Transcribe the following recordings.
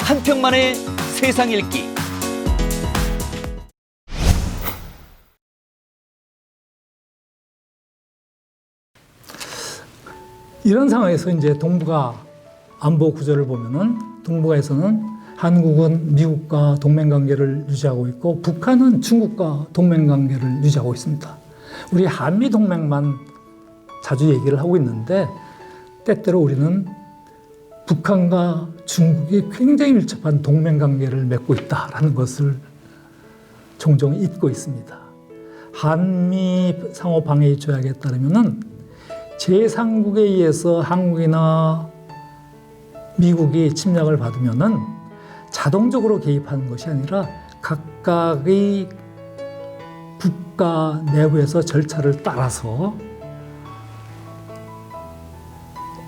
한 평만의 세상 읽기. 이런 상황에서 이제 동북아 안보 구조를 보면은 동북아에서는 한국은 미국과 동맹 관계를 유지하고 있고 북한은 중국과 동맹 관계를 유지하고 있습니다. 우리 한미 동맹만 자주 얘기를 하고 있는데 때때로 우리는 북한과 중국이 굉장히 밀접한 동맹 관계를 맺고 있다라는 것을 종종 잊고 있습니다. 한미 상호 방해 조약에 따르면은 제3국에 의해서 한국이나 미국이 침략을 받으면은 자동적으로 개입하는 것이 아니라 각각의 국가 내부에서 절차를 따라서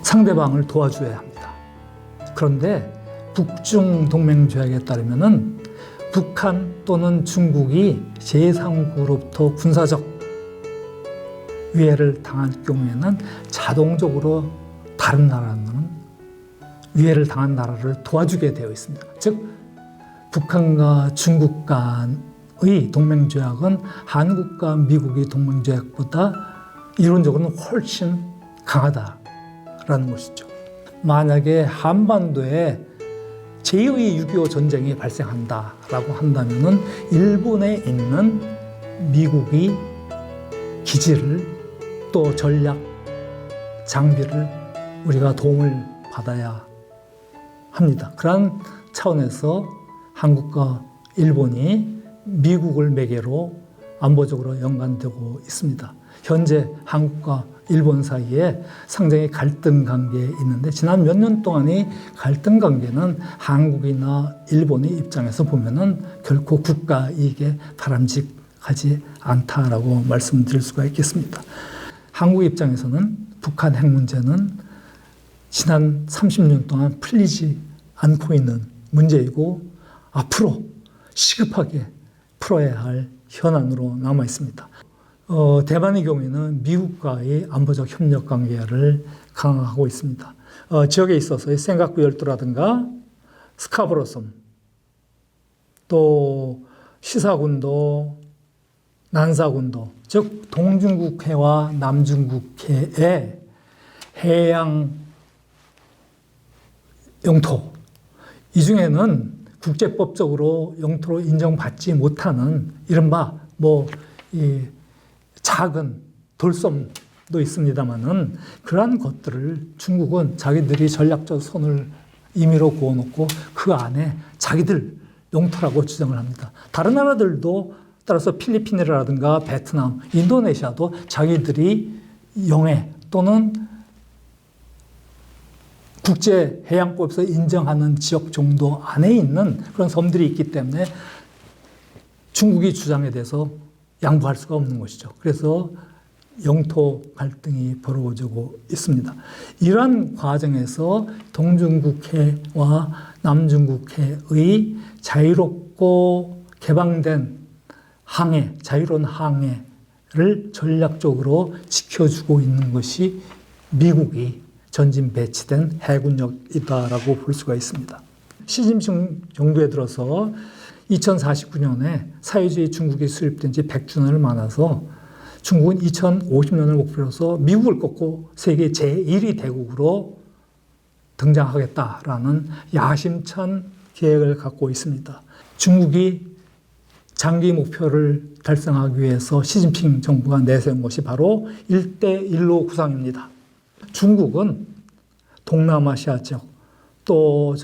상대방을 도와줘야 합니다. 그런데 북중 동맹 조약에 따르면은 북한 또는 중국이 제3국으로부터 군사적 위해를 당할 경우에는 자동적으로 다른 나라는 위해를 당한 나라를 도와주게 되어 있습니다. 즉 북한과 중국 간의 동맹조약은 한국과 미국의 동맹조약보다 이론적으로는 훨씬 강하다라는 것이죠. 만약에 한반도에 제2의 6.25 전쟁이 발생한다라고 한다면은 일본에 있는 미국의 기지를 또 전략 장비를 우리가 도움을 받아야 합니다. 그러한 차원에서 한국과 일본이 미국을 매개로 안보적으로 연관되고 있습니다. 현재 한국과 일본 사이에 상당히 갈등 관계에 있는데 지난 몇 년 동안의 갈등 관계는 한국이나 일본의 입장에서 보면은 결코 국가 이익에 바람직하지 않다라고 말씀드릴 수가 있겠습니다. 한국 입장에서는 북한 핵 문제는 지난 30년 동안 풀리지 않고 있는 문제이고 앞으로 시급하게 풀어야 할 현안으로 남아 있습니다. 대만의 경우에는 미국과의 안보적 협력 관계를 강화하고 있습니다. 지역에 있어서의 센가쿠 열도라든가 스카보로 섬, 또 시사군도, 난사군도, 즉 동중국해와 남중국해의 해양 영토, 이 중에는 국제법적으로 영토로 인정받지 못하는 이른바 이 작은 돌섬도 있습니다만은 그러한 것들을 중국은 자기들이 전략적 손을 임의로 그어놓고 그 안에 자기들 영토라고 주장을 합니다. 다른 나라들도 따라서 필리핀이라든가 베트남, 인도네시아도 자기들이 영해 또는 국제해양법에서 인정하는 지역 정도 안에 있는 그런 섬들이 있기 때문에 중국의 주장에 대해서 양보할 수가 없는 것이죠. 그래서 영토 갈등이 벌어지고 있습니다. 이러한 과정에서 동중국해와 남중국해의 자유롭고 개방된 항해, 자유로운 항해를 전략적으로 지켜주고 있는 것이 미국이 전진 배치된 해군력이다라고 볼 수가 있습니다. 시진핑 정부에 들어서 2049년에 사회주의 중국이 수립된 지 100주년을 맞아서 중국은 2050년을 목표로서 미국을 꺾고 세계 제1위 대국으로 등장하겠다라는 야심찬 계획을 갖고 있습니다. 중국이 장기 목표를 달성하기 위해서 시진핑 정부가 내세운 것이 바로 1대1로 구상입니다. 중국은 동남아시아 지역, 또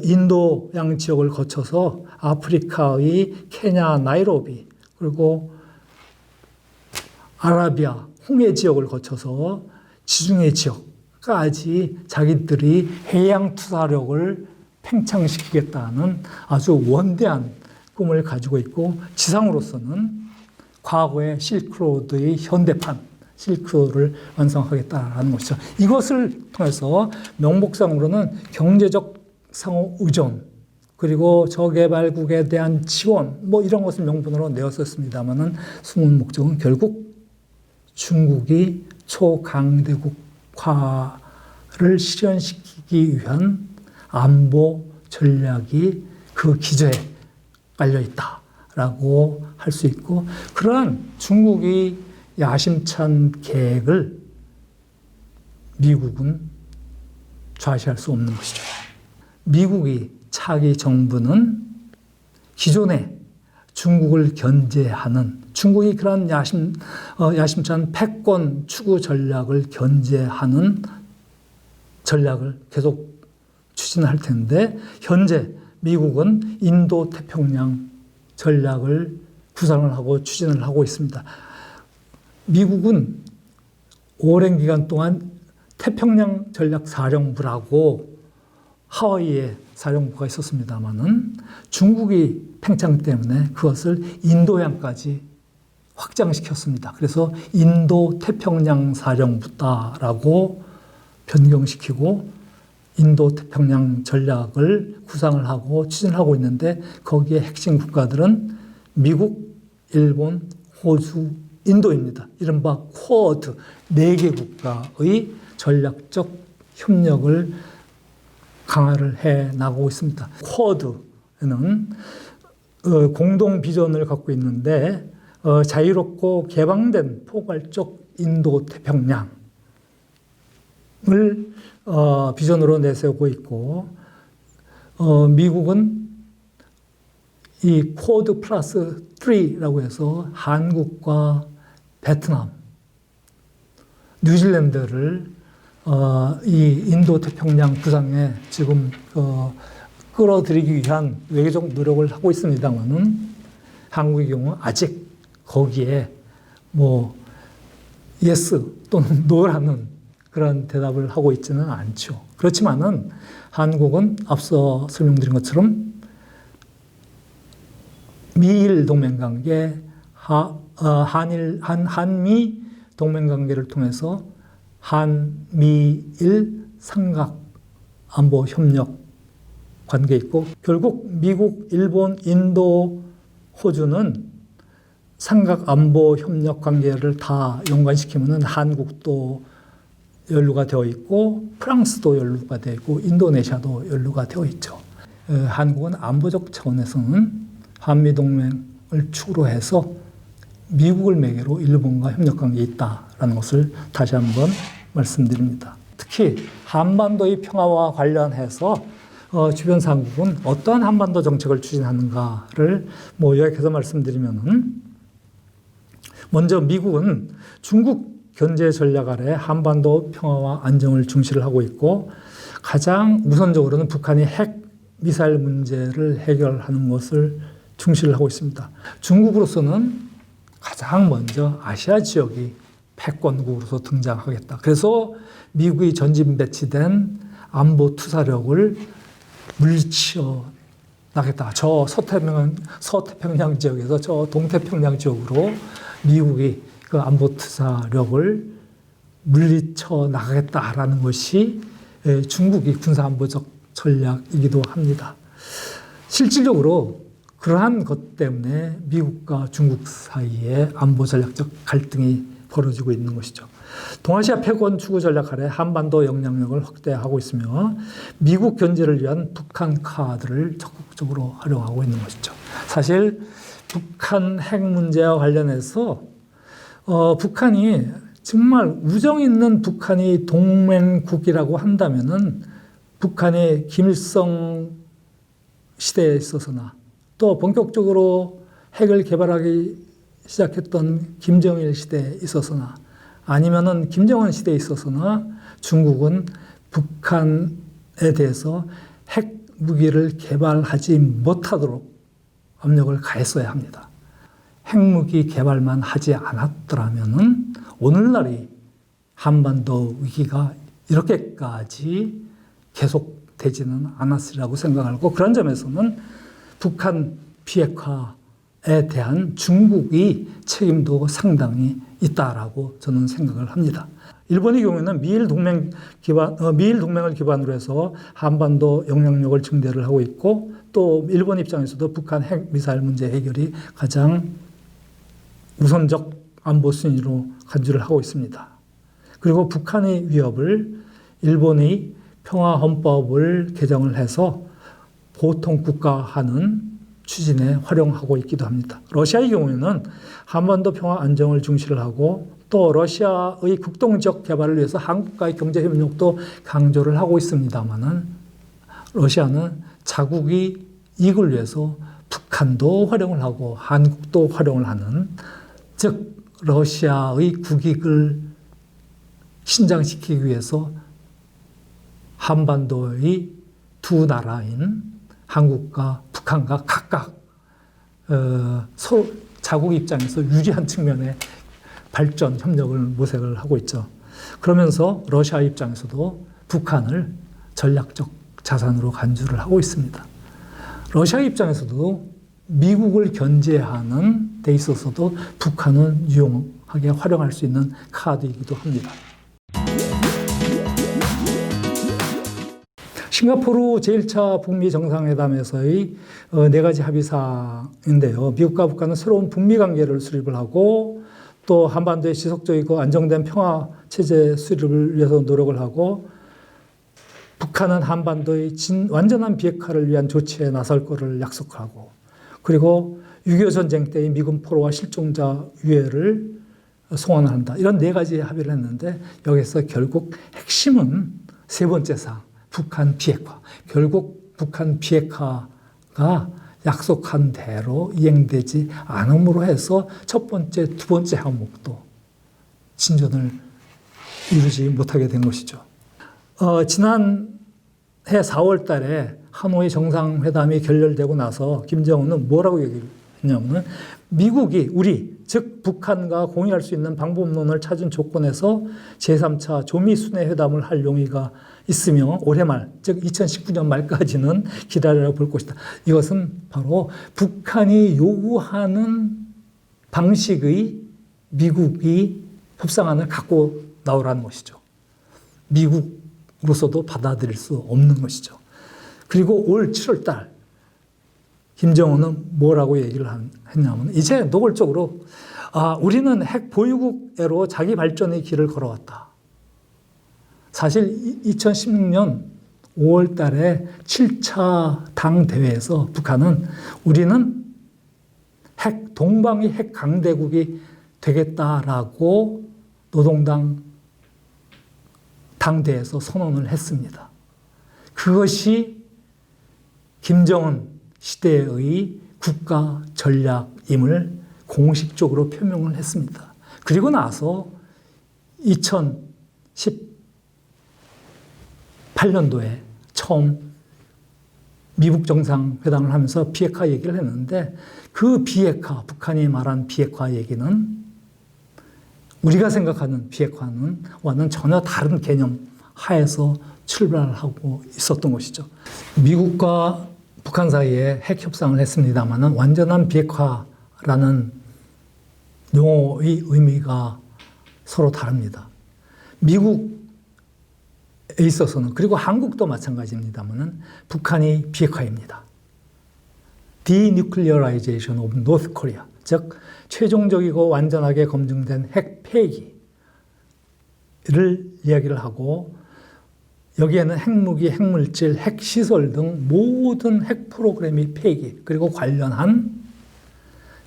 인도양 지역을 거쳐서 아프리카의 케냐, 나이로비, 그리고 아라비아, 홍해 지역을 거쳐서 지중해 지역까지 자기들이 해양 투사력을 팽창시키겠다는 아주 원대한 꿈을 가지고 있고 지상으로서는 과거의 실크로드의 현대판, 실크로드를 완성하겠다라는 것이죠. 이것을 통해서 명목상으로는 경제적 상호 의존, 그리고 저개발국에 대한 지원, 이런 것을 명분으로 내었었습니다만은 숨은 목적은 결국 중국이 초강대국화를 실현시키기 위한 안보 전략이 그 기저에 깔려 있다라고 할 수 있고, 그러한 중국이 야심찬 계획을 미국은 좌시할 수 없는 것이죠. 미국이 차기 정부는 기존에 중국을 견제하는, 중국이 그런 야심찬 패권 추구 전략을 견제하는 전략을 계속 추진할 텐데, 현재 미국은 인도 태평양 전략을 구상을 하고 추진을 하고 있습니다. 미국은 오랜 기간 동안 태평양 전략 사령부라고 하와이에 사령부가 있었습니다만은 중국이 팽창 때문에 그것을 인도양까지 확장시켰습니다. 그래서 인도 태평양 사령부다라고 변경시키고 인도 태평양 전략을 구상을 하고 추진하고 있는데, 거기에 핵심 국가들은 미국, 일본, 호주, 인도입니다. 이른바 쿼드 4개 국가의 전략적 협력을 강화를 해 나가고 있습니다. 쿼드는 공동 비전을 갖고 있는데, 자유롭고 개방된 포괄적 인도 태평양을 비전으로 내세우고 있고, 미국은 이 쿼드 플러스 3라고 해서 한국과 베트남, 뉴질랜드를 이 인도 태평양 구상에 지금 끌어들이기 위한 외교적 노력을 하고 있습니다만은, 한국의 경우 아직 거기에 예스 또는 노라는 그런 대답을 하고 있지는 않죠. 그렇지만은 한국은 앞서 설명드린 것처럼 미일 동맹관계, 한미 동맹관계를 통해서 한미일 삼각 안보 협력 관계에 있고, 결국 미국, 일본, 인도, 호주는 삼각 안보 협력 관계를 다 연관시키면 한국도 연루가 되어 있고, 프랑스도 연루가 되어 있고, 인도네시아도 연루가 되어 있죠. 한국은 안보적 차원에서는 한미동맹을 축으로 해서 미국을 매개로 일본과 협력관계에 있다는 것을 다시 한번 말씀드립니다. 특히 한반도의 평화와 관련해서 주변 상국은 어떠한 한반도 정책을 추진하는가를 요약해서 말씀드리면은, 먼저 미국은 중국 견제 전략 아래 한반도 평화와 안정을 중시를 하고 있고, 가장 우선적으로는 북한이 핵 미사일 문제를 해결하는 것을 중시를 하고 있습니다. 중국으로서는 가장 먼저 아시아 지역이 패권국으로서 등장하겠다. 그래서 미국이 전진 배치된 안보 투사력을 물리쳐 나겠다. 저 서태평양 지역에서 저 동태평양 지역으로 미국이 그 안보 투사력을 물리쳐 나가겠다라는 것이 중국이 군사안보적 전략이기도 합니다. 실질적으로 그러한 것 때문에 미국과 중국 사이에 안보 전략적 갈등이 벌어지고 있는 것이죠. 동아시아 패권 추구 전략 아래 한반도 영향력을 확대하고 있으며, 미국 견제를 위한 북한 카드를 적극적으로 활용하고 있는 것이죠. 사실 북한 핵 문제와 관련해서 북한이 정말 우정 있는 북한이 동맹국이라고 한다면은, 북한이 김일성 시대에 있어서나 또 본격적으로 핵을 개발하기 시작했던 김정일 시대에 있어서나, 아니면은 김정은 시대에 있어서나 중국은 북한에 대해서 핵 무기를 개발하지 못하도록 압력을 가했어야 합니다. 핵무기 개발만 하지 않았더라면은 오늘날의 한반도 위기가 이렇게까지 계속되지는 않았으리라고 생각하고, 그런 점에서는 북한 비핵화에 대한 중국의 책임도 상당히 있다라고 저는 생각을 합니다. 일본의 경우에는 미일 동맹을 기반으로 해서 한반도 영향력을 증대를 하고 있고, 또 일본 입장에서도 북한 핵 미사일 문제 해결이 가장 우선적 안보 순위로 간주를 하고 있습니다. 그리고 북한의 위협을 일본의 평화헌법을 개정을 해서 보통 국가하는 추진에 활용하고 있기도 합니다. 러시아의 경우에는 한반도 평화 안정을 중시를 하고 또 러시아의 국동지역 개발을 위해서 한국과의 경제협력도 강조를 하고 있습니다만은 러시아는 자국의 이익을 위해서 북한도 활용을 하고 한국도 활용을 하는, 즉 러시아의 국익을 신장시키기 위해서 한반도의 두 나라인 한국과 북한과 각각 서로 자국 입장에서 유리한 측면의 발전 협력을 모색을 하고 있죠. 그러면서 러시아 입장에서도 북한을 전략적 자산으로 간주를 하고 있습니다. 러시아 입장에서도 미국을 견제하는 데 있어서도 북한은 유용하게 활용할 수 있는 카드이기도 합니다. 싱가포르 제1차 북미 정상회담에서의 네 가지 합의사항인데요. 미국과 북한은 새로운 북미 관계를 수립을 하고 또 한반도의 지속적이고 안정된 평화 체제 수립을 위해서 노력을 하고 북한은 한반도의 완전한 비핵화를 위한 조치에 나설 것을 약속하고 그리고 6.25 전쟁 때의 미군 포로와 실종자 유해를 송환한다. 이런 네 가지 합의를 했는데 여기서 결국 핵심은 세 번째 사항, 북한 비핵화. 결국 북한 비핵화가 약속한 대로 이행되지 않음으로 해서 첫 번째, 두 번째 항목도 진전을 이루지 못하게 된 것이죠. 지난해 4월 달에 하노이 정상회담이 결렬되고 나서 김정은은 뭐라고 얘기를 했냐면 미국이 우리, 즉 북한과 공유할 수 있는 방법론을 찾은 조건에서 제3차 조미순회 회담을 할 용의가 있으며 올해 말, 즉 2019년 말까지는 기다려 볼 것이다. 이것은 바로 북한이 요구하는 방식의 미국이 협상안을 갖고 나오라는 것이죠. 미국으로서도 받아들일 수 없는 것이죠. 그리고 올 7월 달 김정은은 뭐라고 얘기를 했냐면 이제 노골적으로 우리는 핵 보유국으로 자기 발전의 길을 걸어왔다. 사실 2016년 5월 달에 7차 당대회에서 북한은 우리는 동방의 핵 강대국이 되겠다라고 노동당 당대에서 선언을 했습니다. 그것이 김정은 시대의 국가 전략임을 공식적으로 표명을 했습니다. 그리고 나서 2018년도에 처음 미국 정상회담을 하면서 비핵화 얘기를 했는데 그 비핵화, 북한이 말한 비핵화 얘기는 우리가 생각하는 비핵화와는 전혀 다른 개념 하에서 출발하고 있었던 것이죠. 미국과 북한 사이에 핵 협상을 했습니다만 완전한 비핵화라는 용어의 의미가 서로 다릅니다. 미국에 있어서는 그리고 한국도 마찬가지입니다만 북한이 비핵화입니다. Denuclearization of North Korea, 즉 최종적이고 완전하게 검증된 핵 폐기를 이야기를 하고 여기에는 핵무기, 핵물질, 핵시설 등 모든 핵 프로그램의 폐기 그리고 관련한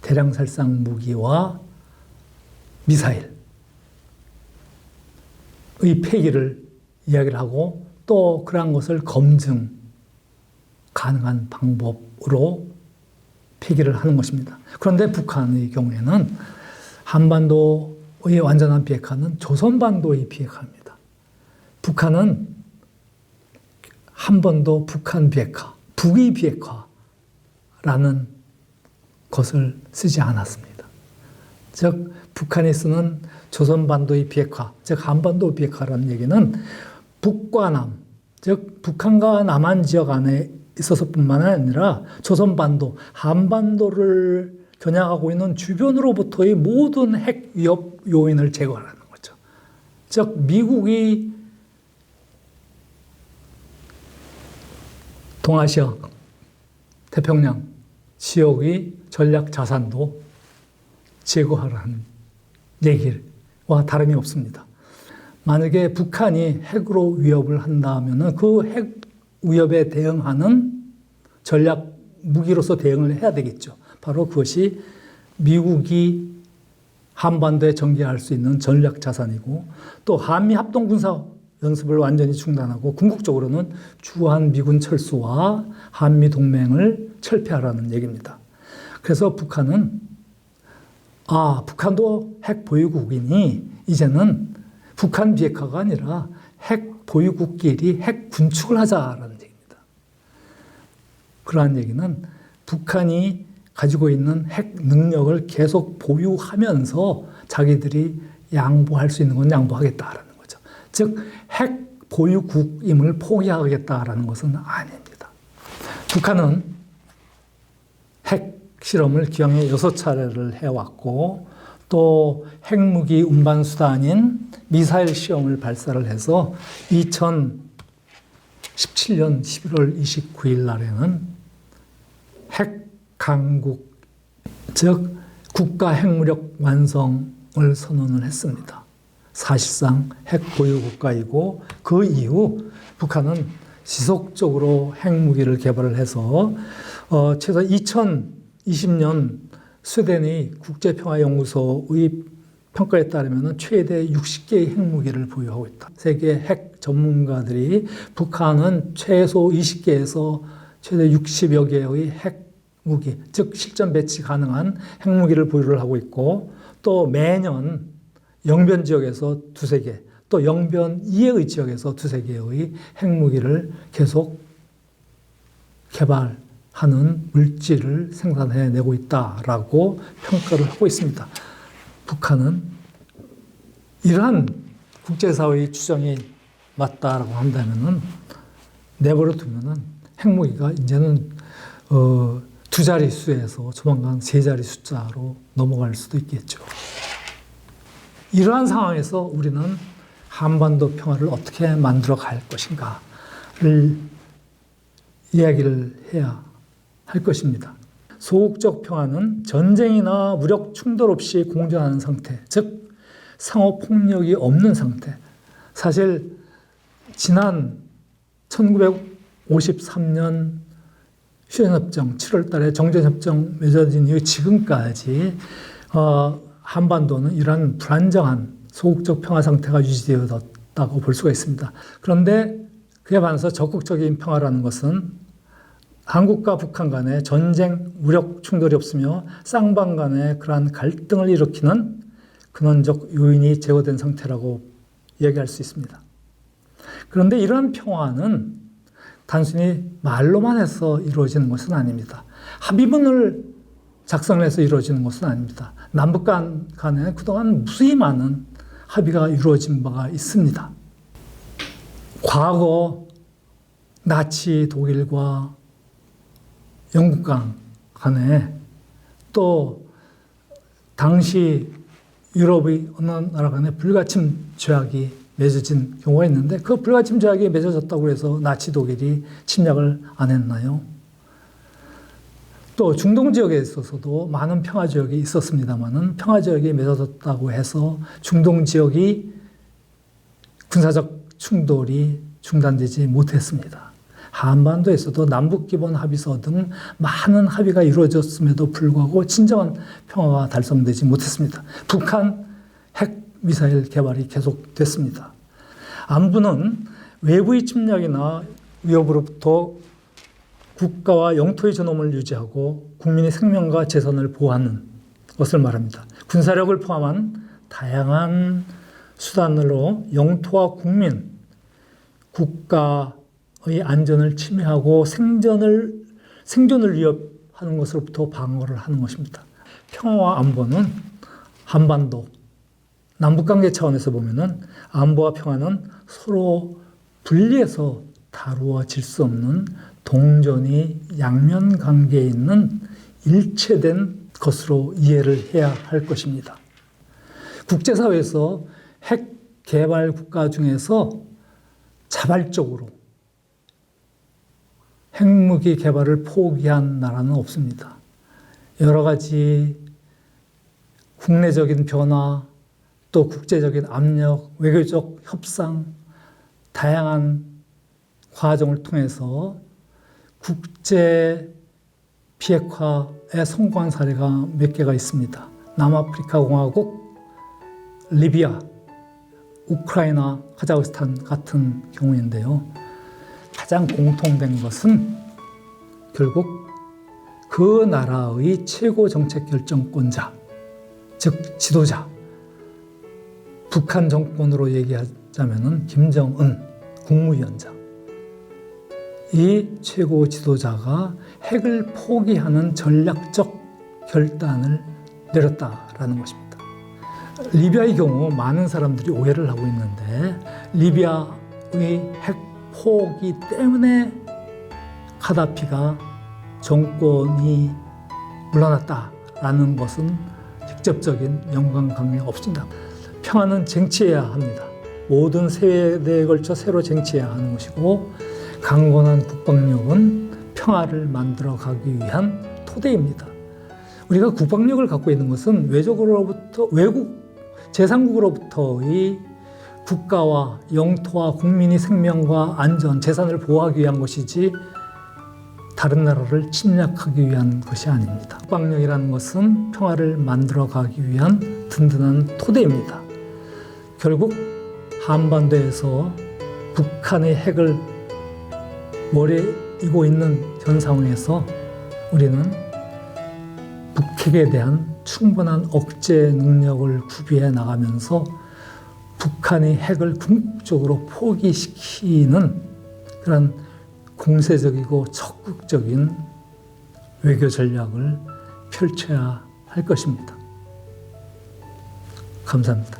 대량살상 무기와 미사일의 폐기를 이야기를 하고 또 그러한 것을 검증 가능한 방법으로 폐기를 하는 것입니다. 그런데 북한의 경우에는 한반도의 완전한 비핵화는 조선반도의 비핵화입니다. 북한은 한 번도 북한 비핵화, 북의 비핵화라는 것을 쓰지 않았습니다. 즉 북한이 쓰는 조선반도의 비핵화, 즉 한반도 비핵화라는 얘기는 북과 남, 즉 북한과 남한 지역 안에 있어서뿐만 아니라 조선반도, 한반도를 겨냥하고 있는 주변으로부터의 모든 핵 위협 요인을 제거하라는 거죠. 즉 미국이 동아시아, 태평양 지역의 전략 자산도 제거하라는 얘기와 다름이 없습니다. 만약에 북한이 핵으로 위협을 한다면 그 핵 위협에 대응하는 전략 무기로서 대응을 해야 되겠죠. 바로 그것이 미국이 한반도에 전개할 수 있는 전략 자산이고 또 한미 합동 군사 연습을 완전히 중단하고 궁극적으로는 주한 미군 철수와 한미 동맹을 철폐하라는 얘기입니다. 그래서 북한은 북한도 핵 보유국이니 이제는 북한 비핵화가 아니라 핵 보유국끼리 핵 군축을 하자라는 얘기입니다. 그러한 얘기는 북한이 가지고 있는 핵 능력을 계속 보유하면서 자기들이 양보할 수 있는 건 양보하겠다라는 거죠. 즉, 핵 보유국임을 포기하겠다라는 것은 아닙니다. 북한은 핵 실험을 기왕에 6차례를 해왔고 또 핵무기 운반 수단인 미사일 시험을 발사를 해서 2017년 11월 29일 날에는 핵 강국, 즉 국가 핵무력 완성을 선언을 했습니다. 사실상 핵 보유 국가이고 그 이후 북한은 지속적으로 핵무기를 개발을 해서 최소 2020년 스웨덴의 국제평화연구소의 평가에 따르면 최대 60개의 핵무기를 보유하고 있다. 세계 핵 전문가들이 북한은 최소 20개에서 최대 60여 개의 핵무기, 즉 실전 배치 가능한 핵무기를 보유를 하고 있고 또 매년 영변 지역에서 두세 개, 또 영변 이외의 지역에서 두세 개의 핵무기를 계속 개발하는 물질을 생산해내고 있다라고 평가를 하고 있습니다. 북한은 이러한 국제사회의 추정이 맞다라고 한다면은 내버려 두면은 핵무기가 이제는 두 자릿수에서 조만간 세 자릿 숫자로 넘어갈 수도 있겠죠. 이러한 상황에서 우리는 한반도 평화를 어떻게 만들어 갈 것인가를 이야기를 해야 할 것입니다. 소극적 평화는 전쟁이나 무력 충돌 없이 공존하는 상태, 즉 상호 폭력이 없는 상태. 사실 지난 1953년 휴전협정 7월 달에 정전협정 맺어진 이후 지금까지 한반도는 이러한 불안정한 소극적 평화 상태가 유지되었다고 볼 수가 있습니다. 그런데 그에 반해서 적극적인 평화라는 것은 한국과 북한 간에 전쟁, 무력 충돌이 없으며 쌍방 간에 그러한 갈등을 일으키는 근원적 요인이 제거된 상태라고 이야기할 수 있습니다. 그런데 이러한 평화는 단순히 말로만 해서 이루어지는 것은 아닙니다. 합의문을 작성해서 이루어지는 것은 아닙니다. 남북 간에 그동안 무수히 많은 합의가 이루어진 바가 있습니다. 과거 나치 독일과 영국 간에 또 당시 유럽의 어느 나라 간에 불가침 조약이 맺어진 경우가 있는데 그 불가침 조약이 맺어졌다고 해서 나치 독일이 침략을 안 했나요? 또 중동 지역에 있어서도 많은 평화 지역이 있었습니다만은 평화 지역이 맺어졌다고 해서 중동 지역이 군사적 충돌이 중단되지 못했습니다. 한반도에서도 남북기본 합의서 등 많은 합의가 이루어졌음에도 불구하고 진정한 평화가 달성되지 못했습니다. 북한 핵미사일 개발이 계속됐습니다. 안보는 외부의 침략이나 위협으로부터 국가와 영토의 존엄을 유지하고 국민의 생명과 재산을 보호하는 것을 말합니다. 군사력을 포함한 다양한 수단으로 영토와 국민, 국가의 안전을 침해하고 생존을 위협하는 것으로부터 방어를 하는 것입니다. 평화와 안보는 한반도, 남북관계 차원에서 보면은 안보와 평화는 서로 분리해서 다루어질 수 없는 동전이 양면 관계에 있는 일체된 것으로 이해를 해야 할 것입니다. 국제사회에서 핵 개발 국가 중에서 자발적으로 핵무기 개발을 포기한 나라는 없습니다. 여러 가지 국내적인 변화, 또 국제적인 압력, 외교적 협상, 다양한 과정을 통해서 국제 비핵화에 성공한 사례가 몇 개가 있습니다. 남아프리카 공화국, 리비아, 우크라이나, 카자흐스탄 같은 경우인데요. 가장 공통된 것은 결국 그 나라의 최고 정책 결정권자, 즉 지도자, 북한 정권으로 얘기하자면 김정은 국무위원장, 이 최고 지도자가 핵을 포기하는 전략적 결단을 내렸다라는 것입니다. 리비아의 경우 많은 사람들이 오해를 하고 있는데 리비아의 핵 포기 때문에 카다피가 정권이 물러났다라는 것은 직접적인 연관관계가 없습니다. 평화는 쟁취해야 합니다. 모든 세대에 걸쳐 새로 쟁취해야 하는 것이고 강건한 국방력은 평화를 만들어 가기 위한 토대입니다. 우리가 국방력을 갖고 있는 것은 외국 제3국으로부터의 국가와 영토와 국민의 생명과 안전, 재산을 보호하기 위한 것이지 다른 나라를 침략하기 위한 것이 아닙니다. 국방력이라는 것은 평화를 만들어 가기 위한 든든한 토대입니다. 결국 한반도에서 북한의 핵을 머리에 이고 있는 현 상황에서 우리는 북핵에 대한 충분한 억제 능력을 구비해 나가면서 북한의 핵을 궁극적으로 포기시키는 그런 공세적이고 적극적인 외교 전략을 펼쳐야 할 것입니다. 감사합니다.